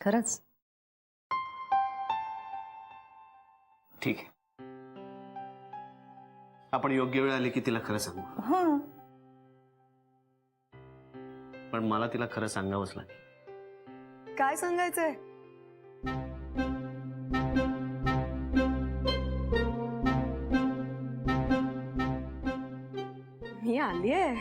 खरंच? ठीक आहे, आपण योग्य वेळ आली की तिला खरं सांगू. हं. पण मला तिला खरं सांगावंच लागेल. काय सांगायचंय? मी आलीये.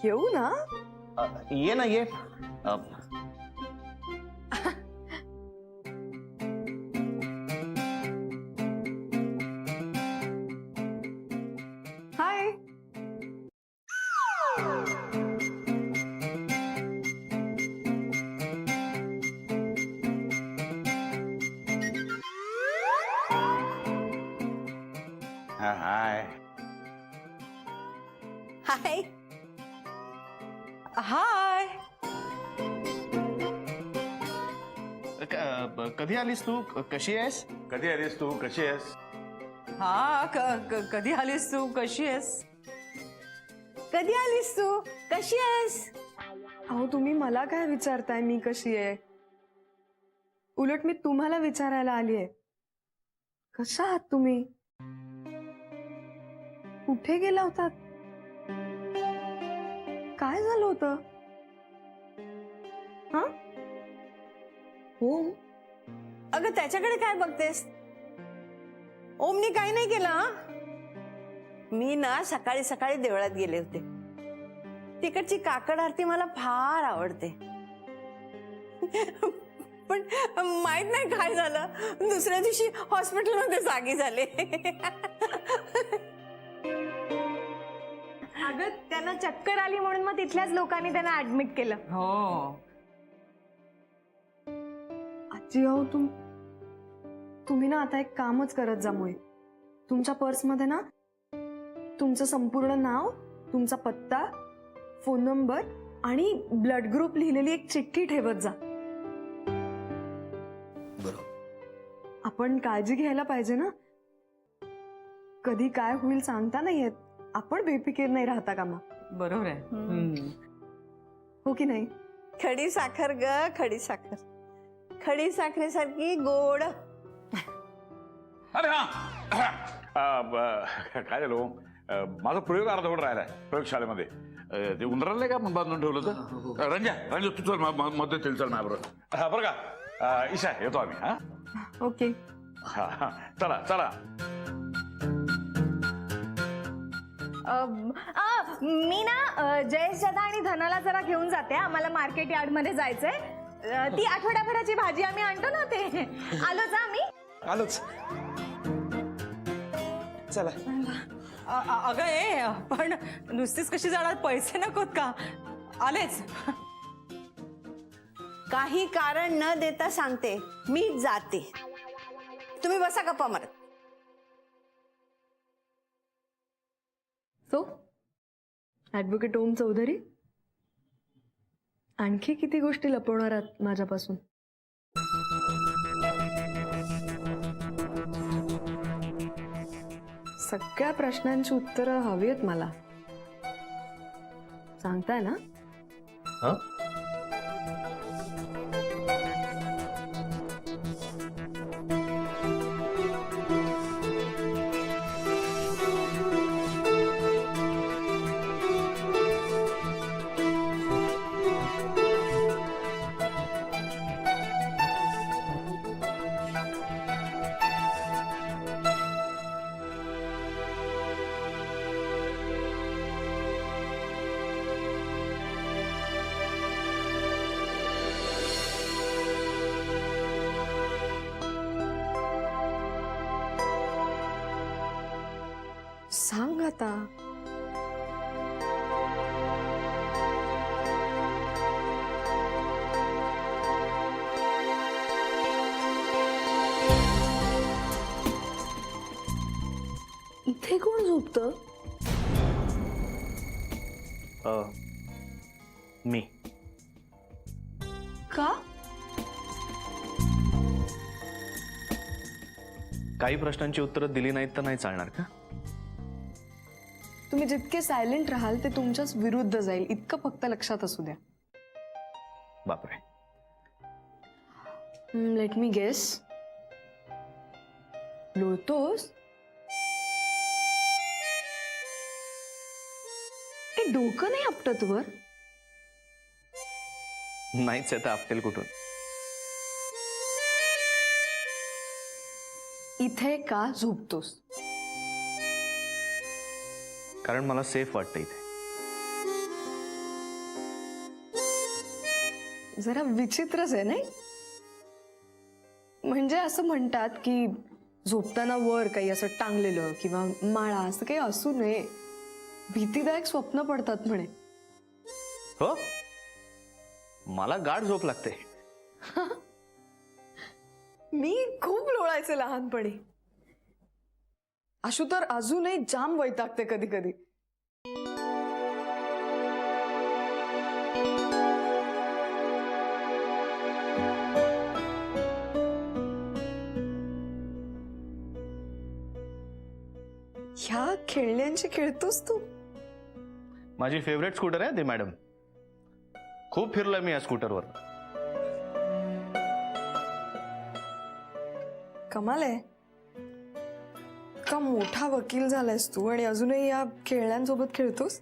येऊ ना? ये ना ये. हाय. हाय. हाय. हाय. कधी आलीस तू? कशी आहेस? कधी आलीस तू? कशी आहेस? हा कधी आलीस तू? कशी आहेस? कधी आलीस तू? कशी आहेस? अहो तुम्ही मला काय विचारताय मी कशी आहे? उलट मी तुम्हाला विचारायला आलीये. कशा आहात तुम्ही? कुठे गेला होतात? काय झालं होतं? हा? ओम? अगं त्याच्याकडे काय बघतेस? ओमनी काही नाही केलं. हा? मी ना सकाळी सकाळी देवळात गेले होते. तिकडची काकड आरती मला फार आवडते. पण माहित नाही काय झालं, दुसऱ्या दिवशी हॉस्पिटलमध्ये जागी झाले. अगं त्यांना चक्कर आली म्हणून मग तिथल्याच लोकांनी त्यांना ऍडमिट केलं. हो आजी, अहो तुम्ही ना आता एक कामच करत जा मुळे. तुमच्या पर्समध्ये ना तुमचं संपूर्ण नाव, तुमचा पत्ता, फोन नंबर आणि ब्लड ग्रुप लिहिलेली एक चिठ्ठी ठेवत जा. आपण काळजी घ्यायला पाहिजे ना. कधी काय होईल सांगता नाही येत. आपण बेफिकीर नाही राहता कामा. बरोबर आहे. हो की नाही? खडी साखर ग, खडी साखर. खडी साखरेसारखी गोड. अरे हा काय झालं? माझा प्रयोग अर्धवट राहिलाय प्रयोगशाळेमध्ये. ते उंदराला नाही का बांधून ठेवलं होतं. रंजा तू चल मदत येईल. चल माझ्याबरोबर. हा बरं का ईशा, येतो आम्ही. हा ओके. हा चला चला. मी ना जयेश दादा आणि धनाला जरा घेऊन जाते. आम्हाला मार्केट यार्ड मध्ये जायचंय. ती आठवड्याभराची भाजी आम्ही आणतो ना, ते आलोच आम्ही. आलोच. चला. अगं ए, पण नुसतीच कशी जाणार? पैसे नकोत का? आलेच. काही कारण न देता सांगते, मी जाते. तुम्ही बसा गप्पा मारत. सो ऍडव्होकेट ओम चौधरी, आणखी किती गोष्टी लपवणार आहात माझ्यापासून? सगळ्या प्रश्नांची उत्तरं हवी आहेत मला. सांगताय ना? सांग आता. इथे कोण झोपतं? मी. का? काही प्रश्नांची उत्तरं दिली नाहीत तर नाही चालणार का? तुम्ही जितके सायलेंट राहाल ते तुमच्याच विरुद्ध जाईल, इतकं फक्त लक्षात असू द्या. बापरे, लेट मी गेस. लोळतोस? ए, डोकं नाही आपटत वर? नाहीच आहे तर आपटेल कुठून. इथे का झोपतोस? कारण मला सेफ वाटतं इथे. जरा विचित्रच आहे नाही? म्हणजे असं म्हणतात की झोपताना वर काही असं टांगलेलं किंवा माळा असं काही असू नये. भीतीदायक स्वप्न पडतात म्हणे. हो, मला गाढ झोप लागते. मी खूप लोळायचे लहानपणी. आशू तर अजूनही जाम वैतागते कधी कधी. ह्या खेळण्यांची खेळतोस तू? माझी फेवरेट स्कूटर आहे ती मॅडम. खूप फिरलोय मी या स्कूटरवर. कमाल आहे. का मोठा वकील झालायस तू आणि अजूनही या खेळण्यांसोबत खेळतोस?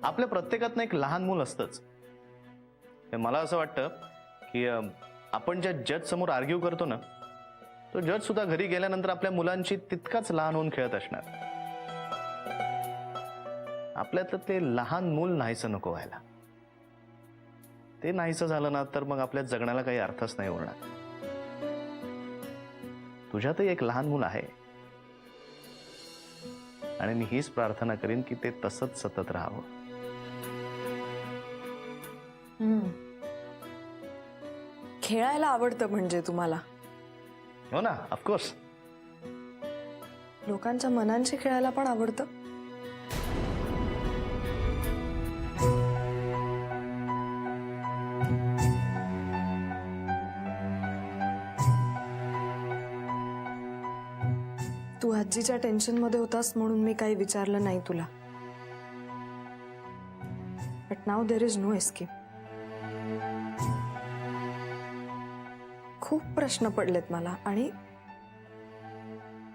आपल्या प्रत्येकात एक लहान मूल असतंच. मला असं वाटतं की आपण ज्या जज समोर आर्ग्यू करतो ना, तो जज सुद्धा घरी गेल्यानंतर आपल्या मुलांची तितकाच लहान होऊन खेळत असणार. आपल्यातलं ते लहान मूल नाहीसं नको व्हायला. ते नाहीसं झालं ना तर मग आपल्या जगण्याला काही अर्थच नाही उरणार. तुझ्यातही एक लहान मूल आहे आणि मी हीच प्रार्थना करीन की ते तसंच सतत राहावं. खेळायला आवडतं म्हणजे तुम्हाला? हो ना, ऑफकोर्स. लोकांच्या मनांशी खेळायला पण आवडतं. तू आजीच्या टेन्शन मध्ये होतास म्हणून मी काही विचारलं नाही तुला. But now there is no escape. खूप प्रश्न पडलेत मला आणि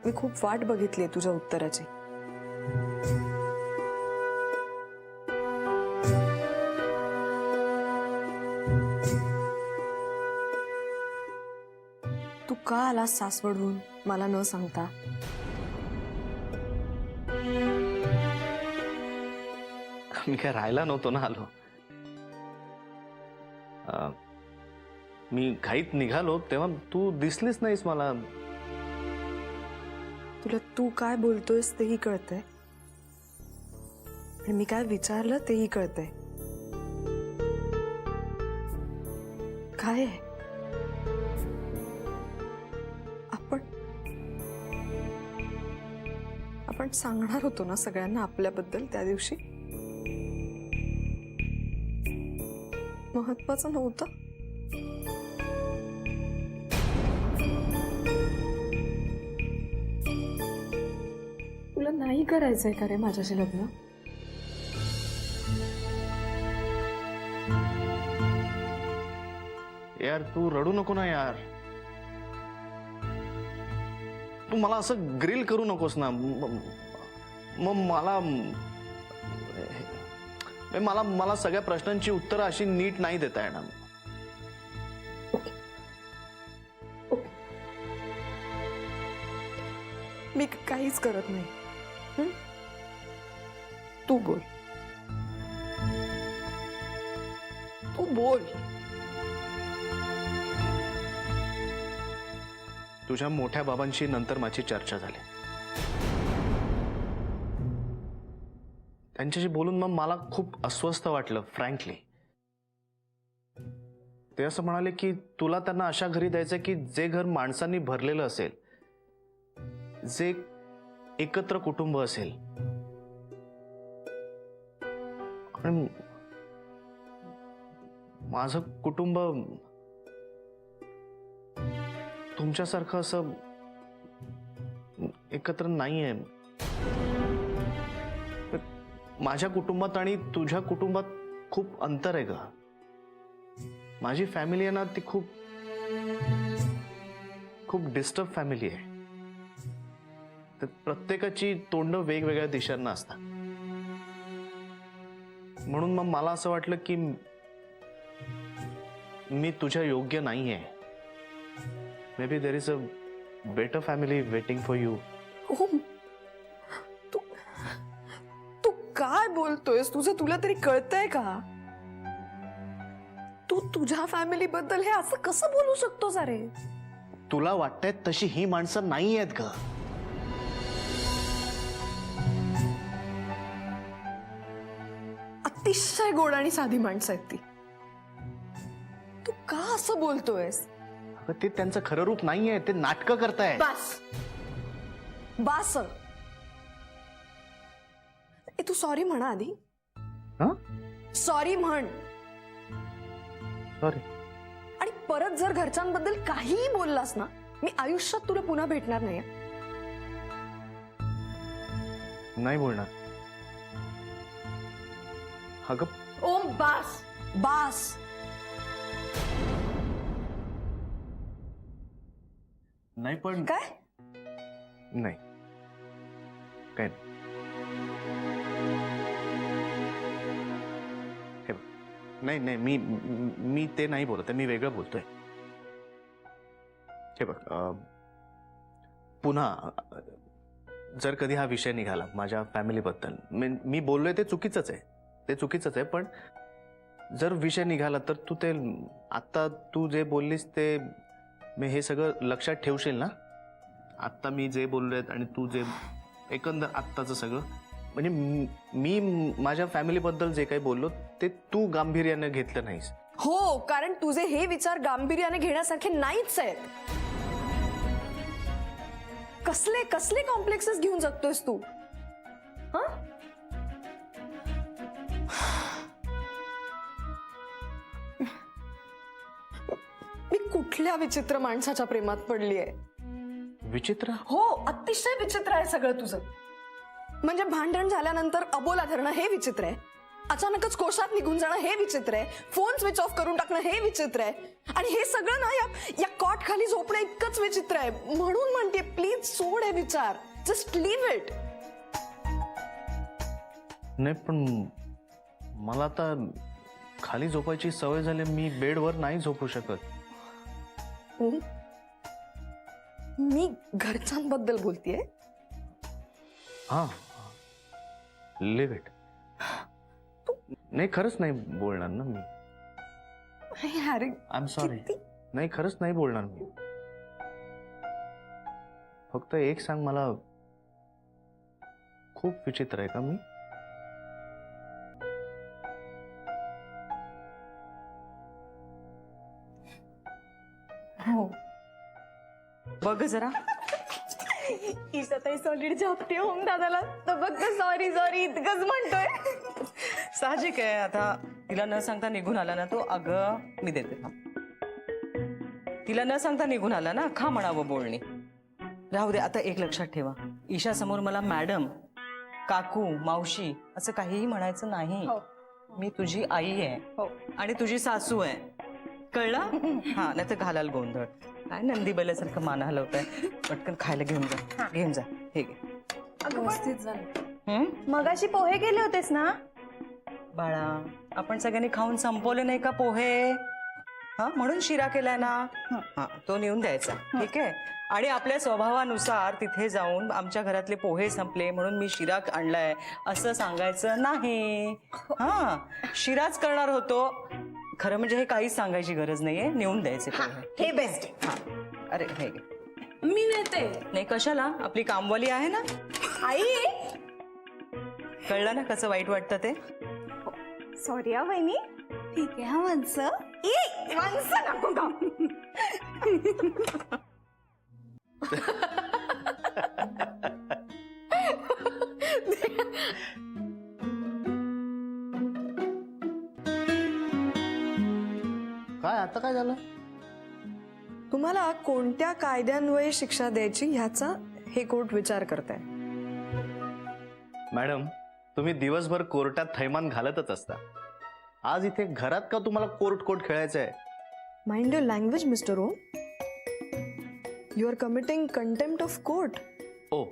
मी खूप वाट बघितली तुझ्या उत्तराची. तू का आलास सासवडहून मला न सांगता? मी काय राहायला नव्हतो ना आलो. मी घाईत निघालो तेव्हा तू दिसलीच नाहीस मला. तुला तू काय बोलतोयस तेही कळतंय आणि मी काय विचारलं तेही कळतंय. काय आहे? आपण सांगणार होतो ना सगळ्यांना आपल्याबद्दल त्या दिवशी. महत्वाचं नव्हतं? तुला नाही करायचंय का रे माझ्याशी लग्न? यार तू रडू नको ना यार. तू मला असं ग्रिल करू नकोस ना. मग मला सगळ्या प्रश्नांची उत्तरं अशी नीट नाही देता येणार. मी काहीच करत नाही. तू बोल. तू बोल. तुझ्या मोठ्या बाबांशी नंतर माझी चर्चा झाली. त्यांच्याशी बोलून मग मला खूप अस्वस्थ वाटलं फ्रँकली. ते असं म्हणाले की तुला त्यांना अशा घरी द्यायचं की जे घर माणसांनी भरलेलं असेल, जे एकत्र कुटुंब असेल. आणि माझं कुटुंब तुमच्यासारखं असं एकत्र नाहीये. माझ्या कुटुंबात आणि तुझ्या कुटुंबात खूप अंतर आहे ग. माझी फॅमिली आहे ना ती खूप खूप डिस्टर्ब फॅमिली आहे. तर प्रत्येकाची तोंड वेगवेगळ्या दिशांना असतात. म्हणून मग मला असं वाटलं की मी तुझ्या योग्य नाहीये. May be there is a better family waiting for you. Om, तू काय बोलतोयस? तुला तरी कळतंय का? तू तुझ्या फॅमिली बद्दल हे असं कसं बोलू शकतोस? अरे तुला वाटतंय तशी ही माणसं नाही आहेत ग. अतिशय गोड आणि साधी माणसं आहेत ती. तू का असं बोलतोयस? अगं ते त्यांचं खरं रूप नाहीये, ते नाटकं करतायत. बास बास. ए, तू सॉरी म्हणा आधी. सॉरी म्हण. सॉरी. आणि परत जर घरच्यांबद्दल काहीही बोललास ना, मी आयुष्यात तुला पुन्हा भेटणार नाही. नाही बोलणार. अगं ओम बास बास. नाही पण काय? नाही काय नाही. हे बघ, नाही नाही मी ते नाही बोलत आहे, मी वेगळं बोलतोय. हे बघ पुन्हा जर कधी हा विषय निघाला माझ्या फॅमिलीबद्दल, मी बोललोय ते चुकीचंच आहे, ते चुकीचंच आहे. पण जर विषय निघाला तर तू ते आत्ता तू जे बोललीस ते मी हे सगळं लक्षात ठेवशील ना? आत्ता मी जे बोललोय आणि तू जे एकंदर आत्ताचं सगळं, म्हणजे मी माझ्या फॅमिलीबद्दल जे काही बोललो ते तू गांभीर्याने घेतलं नाहीस. हो, कारण तुझे हे विचार गांभीर्याने घेण्यासारखे नाहीच आहेत. कसले कसले कॉम्प्लेक्सेस घेऊन जगतोयस तू? मी कुठल्या विचित्र माणसाच्या प्रेमात पडलीये? विचित्र? हो, अतिशय विचित्र आहे सगळं तुझं. म्हणजे भांडण झाल्यानंतर अबोला धरणं हे विचित्र आहे, अचानकच कोशात निघून जाणं हे विचित्र आहे, फोन स्विच ऑफ करून टाकणं हे विचित्र आहे, आणि हे सगळं ना या कॉट खाली झोपणं इतकंच विचित्र आहे. म्हणून म्हणते प्लीज सोड हे विचार, जस्ट लिव्ह इट. नाही पण मला आता खाली झोपायची सवय झाली, मी बेडवर नाही झोपू शकत. मी घरच्यांबद्दल बोलतेय. हा, लिव्ह इट. नाही खरंच नाही बोलणार ना मी. अरे आय एम सॉरी. नाही खरंच नाही बोलणार मी. फक्त एक सांग मला, खूप विचित्र आहे का मी? हो बघ जरा. ईशाताई सॉलिड झापते ओम दादाला, तर फक्त सॉरी सॉरी इतकंच म्हणतोय. साहजिक आहे, आता तिला न सांगता निघून आला ना तो. अगं मी देते थांब. तिला न सांगता निघून आला ना, खा म्हणावं बोलणी. राहू दे. आता एक लक्षात ठेवा, ईशा समोर मला मॅडम, काकू, मावशी असं काहीही म्हणायचं नाही. मी तुझी आई आहे आणि तुझी सासू आहे, कळलं? हा, नाही तर घालाल गोंधळ. काय नंदी बैलासारखं मान हलवताय. पटकन खायला घेऊन जा, घेऊन जा. हे घे. व्यवस्थित झालं. मगाशी पोहे केले होतेस ना बाळा? आपण सगळ्यांनी खाऊन संपवले नाही का पोहे? हा, म्हणून शिरा केलाय ना. हा, तो नेऊन द्यायचा. ठीक आहे. आणि आपल्या स्वभावानुसार तिथे जाऊन आमच्या घरातले पोहे संपले म्हणून मी शिरा आणलाय असं सांगायचं नाही. हा, शिराच करणार होतो. खरं म्हणजे हे काहीच सांगायची गरज नाहीये, नेऊन द्यायचे पोहे. हे बेस्ट. हा, अरे हे घे. मी नेते. नाही कशाला, आपली कामवाली आहे ना. आई कळलं ना कसं वाईट वाटतं ते? सॉरी हा वहिनी. ठीक आहे हा वंस. ए वंस नको का. काय आता काय झालं? तुम्हाला कोणत्या कायद्यान्वये शिक्षा द्यायची ह्याचा हे कोर्ट विचार करताय. मॅडम, तुम्ही दिवसभर कोर्टात थैमान घालतच असता. आज इथे घरात का तुम्हाला कोर्ट खेळायचं आहे? Mind your language mister Om. You are committing contempt of court. Oh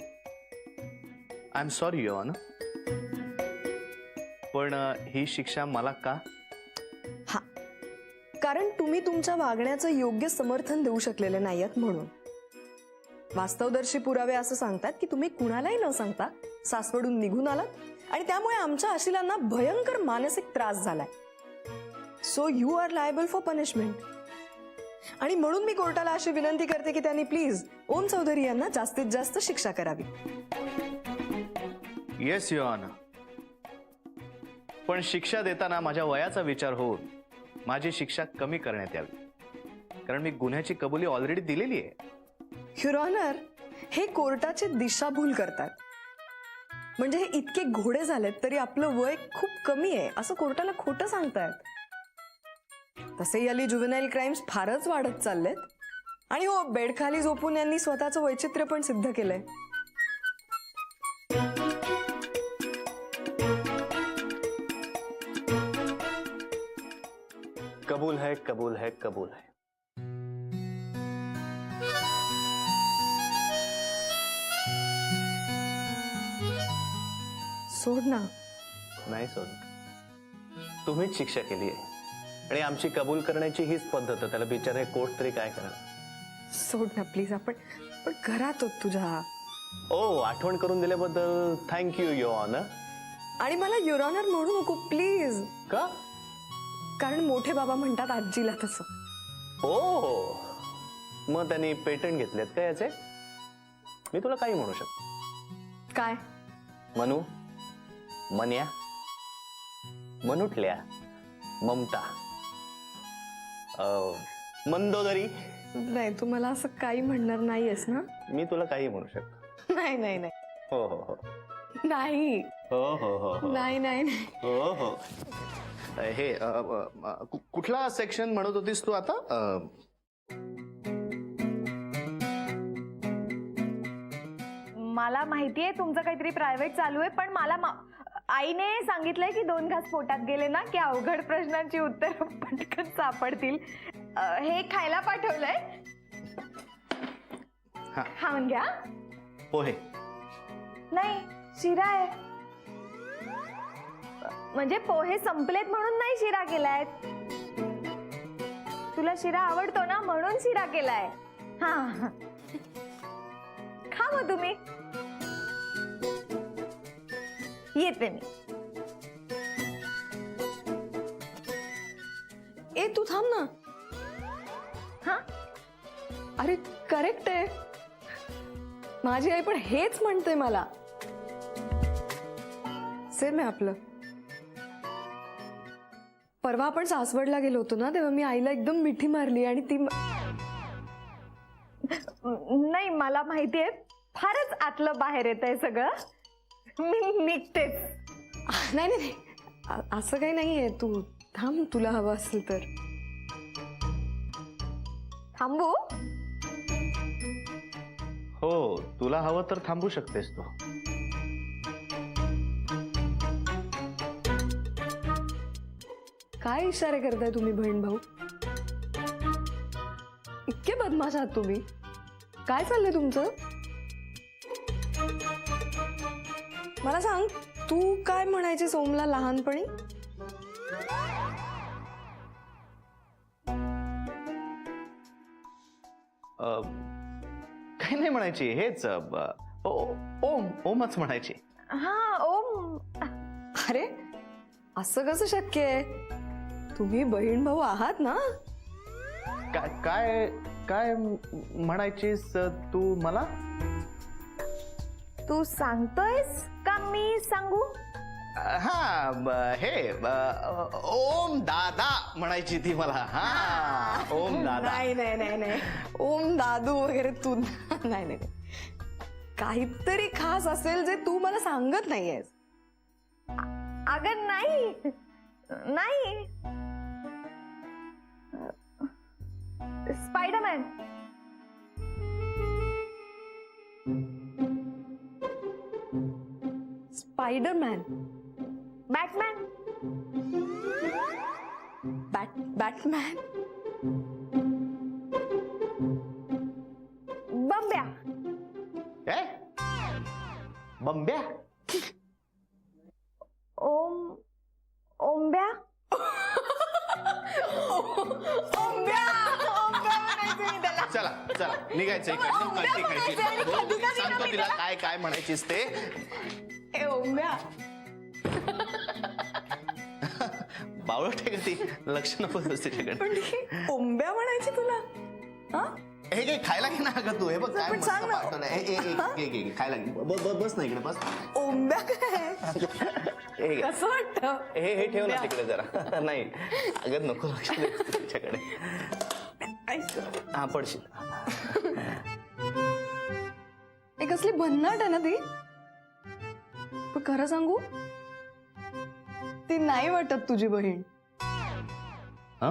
I am sorry your honour. पण ही शिक्षा मला का? हा, कारण तुम्ही तुमच्या वागण्याचं योग्य समर्थन देऊ शकलेले नाहीयेत म्हणून. वास्तवदर्शी पुरावे असं सांगतात की तुम्ही कुणालाही न सांगता सासवडून निघून आलात आणि त्यामुळे आमच्या अशिलांना भयंकर मानसिक त्रास झालाय. So you are liable for punishment. आणि म्हणून मी कोर्टाला अशी विनंती करते की त्यांनी प्लीज ओम चौधरी यांना जास्तीत जास्त शिक्षा करावी. Yes your honour. पण शिक्षा देताना माझ्या वयाचा विचार होऊन माझी शिक्षा कमी करण्यात यावी, कारण मी गुन्ह्याची कबुली ऑलरेडी दिलेली आहे. युअर ऑनर, हे कोर्टाची दिशाभूल करतात. म्हणजे हे इतके घोडे झालेत तरी आपलं वय खूप कमी आहे असं कोर्टाला खोटं सांगतायत. तसेही हल्ली जुव्हेनाईल क्राईम्स फारच वाढत चाललेत. आणि हो, बेडखाली झोपून यांनी स्वतःचं वैचित्र्य पण सिद्ध केलंय. कबूल है, कबूल है, कबूल है. सोड ना. नाही सोड, तुम्हीच शिक्षा केली आहे आणि आमची कबूल करण्याची हीच पद्धत आहे. त्याला बिचारे कोर्ट तरी काय करा. सोड ना प्लीज. आपण पण घरात होत तुझ्या. ओ, आठवण करून दिल्याबद्दल थँक्यू युअर ऑनर. आणि मला युअर ऑनर म्हणू नको प्लीज. का? कारण मोठे बाबा म्हणतात आजीला तसं. ओ, मग त्यांनी पेटंट घेतलेत का याचे? मी तुला काही म्हणू शकतो. काय? मनू, मन्या, मनुटल्या, ममता, मंदोदरी. नाही, तू मला असं काही म्हणणार नाहीयेस ना? मी तुला काही म्हणू शकतो. नाही नाही नाही हो हो हो नाही हो हो हो हो नाही नाही नाही. हो हो. हे कुठला सेक्शन म्हणत होतीस तू आता? मला माहितीये तुमचं काहीतरी प्रायव्हेट चालू आहे, पण मला आईने सांगितलंय की 2 घास पोटात गेले ना की अवघड प्रश्नांची उत्तर पटकन सापडतील. हे खायला पाठवलंय, खाऊन घ्या. पोहे नाही, शिरा आहे. म्हणजे पोहे संपलेत म्हणून नाही शिरा केलाय. तुला शिरा आवडतो ना म्हणून शिरा केलाय. हा, खा मग तुम्ही. येते मी. ए तू थांब ना. हा, अरे करेक्ट आहे. माझी आई पण हेच म्हणते मला. सेम आहे आपलं. परवा आपण सासवडला गेलो होतो ना, तेव्हा मी आईला एकदम मिठी मारली आणि ती नाही, मला माहितीये फारच आतलं बाहेर येत आहे सगळं. मी निघतेच. नाही नाही नाही, असं काही नाहीये. तू थांब, तुला हवं असेल तर. थांबू? हो, तुला हवं तर थांबू शकतेस तू. काय इशारे करताय तुम्ही बहीण भाऊ? इतके बदमाश आहात तुम्ही. काय चाललंय तुमचं? मला सांग, तू काय म्हणायची सोमला लहानपणी? काही नाही म्हणायची. हेच ओम, ओमच म्हणायची. हा, ओम. अरे असं कसं शक्य आहे? तुम्ही बहीण भाऊ आहात ना? काय काय म्हणायचीस तू मला? तू सांगतोयस का मी सांगू? हा, हे ओम दादा म्हणायची ती मला. हा, ओम दादा. नाही नाही नाही नाही, ओम दादू वगैरे तू नाही नाही नाही. काहीतरी खास असेल जे तू मला सांगत नाहीयेस. अगं नाही नाही, स्पायडरमॅन. स्पायडरमॅन? बॅटमॅन. बॅटमॅन? बंब्या. काय बंब्या? ओंब्या. चला चला निघायचं इकडनं. कधी खायची बोल, सांगतो तिला काय काय म्हणायचीस ते. बावळट आहे का ती? लक्ष नको देऊस तिच्याकडे. ओंब्या म्हणायची तुला? हा? हे घे खायला घे ना अगं तू. हे बघ काय पण मस्त सांग ना. पाठवलंय. घे खायला घे. बस ना इकडे बस. ओंब्या काय? हे घे. कसं वाटतं? हे ठेव ना तिकडे जरा. नाही अगं नको लक्ष दे तिच्याकडे. हा पडशील. एक कसली भन्नाट आहे ना ती. पण खरं सांगू, ती नाही वाटत तुझी बहीण. हा